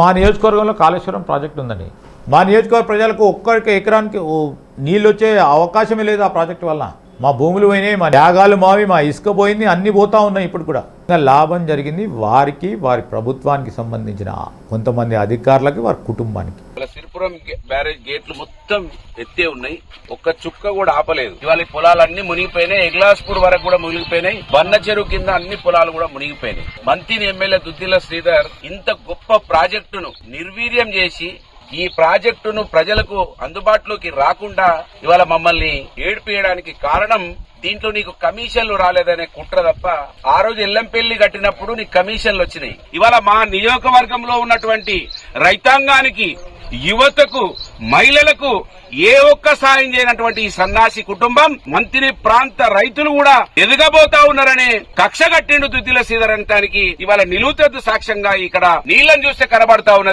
మా నియోజకవర్గంలో కాళేశ్వరం ప్రాజెక్ట్ ఉందండి. మా నియోజకవర్గ ప్రజలకు ఒక్కరికి ఎకరానికి నీళ్ళు వచ్చే అవకాశమే లేదు ఆ ప్రాజెక్టు వల్ల. మా భూములు పోయినాయి, మా త్యాగాలు మావి, మా ఇసుక పోయింది, అన్నీ పోతా ఉన్నాయి. ఇప్పుడు కూడా లాభం జరిగింది వారికి, వారి ప్రభుత్వానికి సంబంధించిన కొంతమంది అధికారులకి, వారి కుటుంబానికి. సిరిపురం బ్యారేజ్ గేట్లు మొత్తం ఎత్తే ఉన్నాయి, ఒక్క చుక్క కూడా ఆపలేదు. ఇవాళ పొలాలన్నీ మునిగిపోయినాయి, ఎగ్లాస్పూర్ వరకు కూడా మునిగిపోయినాయి, బన్న చెరువు కింద అన్ని పొలాలు కూడా మునిగిపోయినాయి. మంత్రి ఎమ్మెల్యే దుద్దిల శ్రీధర్ ఇంత గొప్ప ప్రాజెక్టును నిర్వీర్యం చేసి ఈ ప్రాజెక్టును ప్రజలకు అందుబాటులోకి రాకుండా ఇవాళ మమ్మల్ని ఏడిపియడానికి కారణం, దీంట్లో నీకు కమిషన్లు రాలేదనే కుట్ర తప్ప. ఆ రోజు ఎల్లంపల్లి కట్టినప్పుడు నీకు కమిషన్లు వచ్చినాయి. ఇవాళ మా నియోజకవర్గంలో ఉన్నటువంటి రైతాంగానికి, యువతకు, మహిళలకు ఏ ఒక్క సాయం చేయనటువంటి ఈ సన్నాసి కుటుంబం, మంత్రి ప్రాంత రైతులు కూడా ఎదగబోతా ఉన్నారనే కక్ష కట్టిండు దుద్దిల శ్రీధర్ అనటానికి ఇవాళ నిలువుతెద్దు సాక్ష్యంగా ఇక్కడ నీళ్లను చూస్తే కనబడతా ఉన్నది.